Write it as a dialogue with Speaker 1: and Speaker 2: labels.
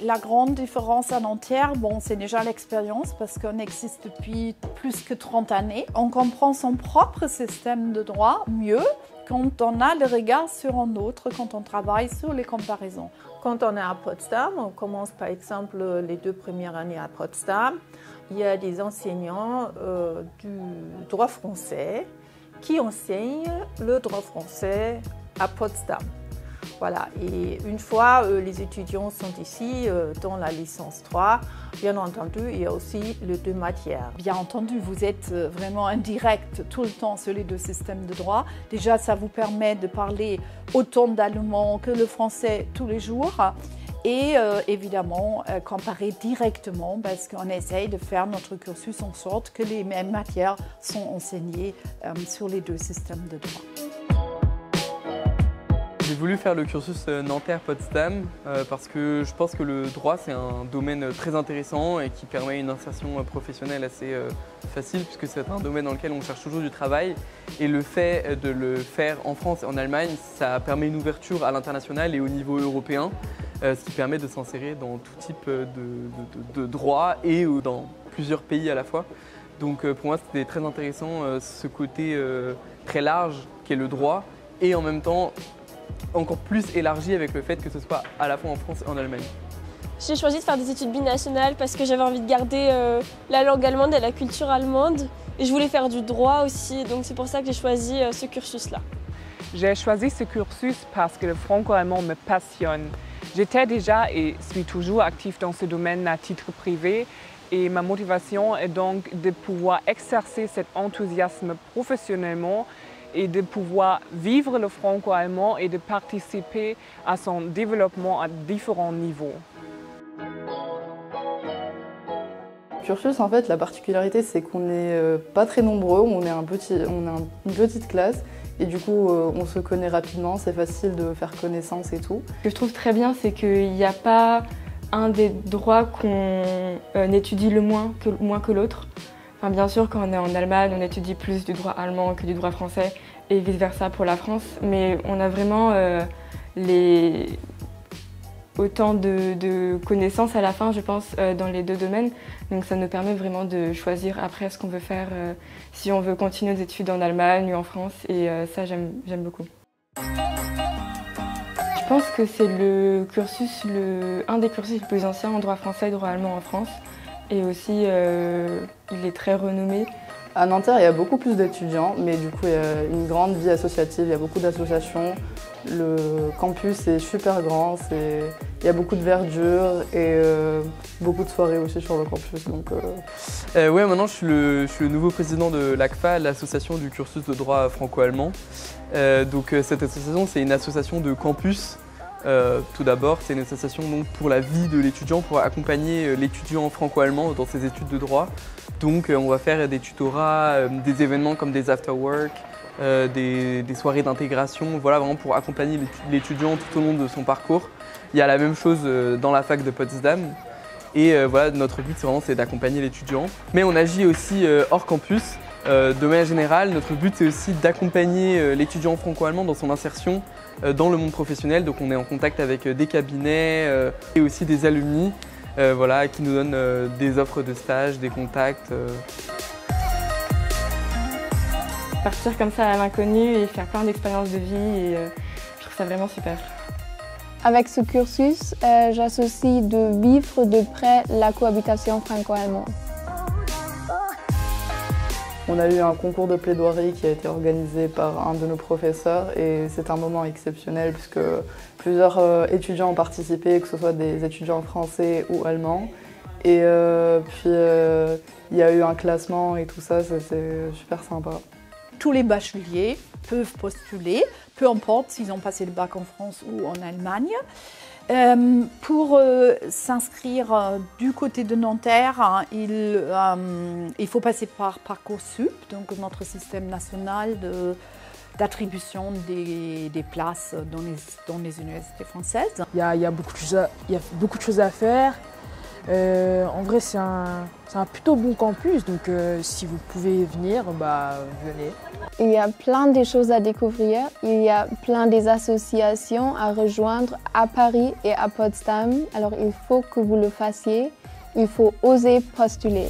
Speaker 1: La grande différence à Nanterre, bon, c'est déjà l'expérience parce qu'on existe depuis plus que 30 années. On comprend son propre système de droit mieux quand on a le regard sur un autre, quand on travaille sur les comparaisons.
Speaker 2: Quand on est à Potsdam, on commence par exemple les 2 premières années à Potsdam. Il y a des enseignants du droit français qui enseignent le droit français à Potsdam. Voilà. Et une fois les étudiants sont ici dans la licence 3, bien entendu, il y a aussi les 2 matières.
Speaker 1: Bien entendu, vous êtes vraiment indirect tout le temps sur les 2 systèmes de droit. Déjà, ça vous permet de parler autant d'allemand que le français tous les jours. Et évidemment, comparer directement parce qu'on essaye de faire notre cursus en sorte que les mêmes matières sont enseignées sur les 2 systèmes de droit.
Speaker 3: J'ai voulu faire le cursus Nanterre-Potsdam parce que je pense que le droit c'est un domaine très intéressant et qui permet une insertion professionnelle assez facile puisque c'est un domaine dans lequel on cherche toujours du travail et le fait de le faire en France et en Allemagne, ça permet une ouverture à l'international et au niveau européen, ce qui permet de s'insérer dans tout type de droit et dans plusieurs pays à la fois. Donc pour moi c'était très intéressant ce côté très large qu'est le droit et en même temps encore plus élargi avec le fait que ce soit à la fois en France et en Allemagne.
Speaker 4: J'ai choisi de faire des études binationales parce que j'avais envie de garder la langue allemande et la culture allemande. Et je voulais faire du droit aussi, donc c'est pour ça que j'ai choisi ce cursus-là.
Speaker 5: J'ai choisi ce cursus parce que le franco-allemand me passionne. J'étais déjà et suis toujours active dans ce domaine à titre privé et ma motivation est donc de pouvoir exercer cet enthousiasme professionnellement et de pouvoir vivre le franco-allemand et de participer à son développement à différents niveaux.
Speaker 6: Cursus, en fait, la particularité, c'est qu'on n'est pas très nombreux, on est une petite classe et du coup, on se connaît rapidement, c'est facile de faire connaissance et tout.
Speaker 7: Ce que je trouve très bien, c'est qu'il n'y a pas un des droits qu'on étudie le moins que l'autre. Enfin, bien sûr, quand on est en Allemagne, on étudie plus du droit allemand que du droit français et vice-versa pour la France. Mais on a vraiment autant de connaissances à la fin, je pense, dans les 2 domaines. Donc ça nous permet vraiment de choisir après ce qu'on veut faire, si on veut continuer nos études en Allemagne ou en France. Et ça, j'aime beaucoup. Je pense que c'est un des cursus les plus anciens en droit français et droit allemand en France. Et aussi, il est très renommé.
Speaker 6: À Nanterre, il y a beaucoup plus d'étudiants, mais du coup, il y a une grande vie associative, il y a beaucoup d'associations. Le campus est super grand, il y a beaucoup de verdure et beaucoup de soirées aussi sur le campus.
Speaker 3: Ouais, maintenant je suis le nouveau président de l'ACFA, l'association du cursus de droit franco-allemand. Cette association, c'est une association de campus. Tout d'abord, c'est une association donc, pour la vie de l'étudiant, pour accompagner l'étudiant franco-allemand dans ses études de droit. Donc on va faire des tutorats, des événements comme des after-work, des soirées d'intégration, voilà, vraiment pour accompagner l'étudiant tout au long de son parcours. Il y a la même chose dans la fac de Potsdam. Et voilà, notre but c'est d'accompagner l'étudiant. Mais on agit aussi hors campus. De manière générale, notre but c'est aussi d'accompagner l'étudiant franco-allemand dans son insertion dans le monde professionnel. Donc on est en contact avec des cabinets et aussi des alumni voilà, qui nous donnent des offres de stage, des contacts.
Speaker 7: Partir comme ça à l'inconnu et faire plein d'expériences de vie, et je trouve ça vraiment super.
Speaker 8: Avec ce cursus, j'associe de vivre de près la cohabitation franco-allemande.
Speaker 6: On a eu un concours de plaidoirie qui a été organisé par un de nos professeurs et c'est un moment exceptionnel puisque plusieurs étudiants ont participé, que ce soit des étudiants français ou allemands. Et puis il y a eu un classement et tout ça, c'était super sympa.
Speaker 1: Tous les bacheliers peuvent postuler, peu importe s'ils ont passé le bac en France ou en Allemagne. Pour s'inscrire du côté de Nanterre, il faut passer par Parcoursup, donc notre système national d'attribution des places dans les universités françaises.
Speaker 9: Il y a beaucoup de choses à faire. En vrai, c'est un plutôt bon campus, donc si vous pouvez venir, venez.
Speaker 8: Il y a plein de choses à découvrir, il y a plein d'associations à rejoindre à Paris et à Potsdam, alors il faut que vous le fassiez, il faut oser postuler.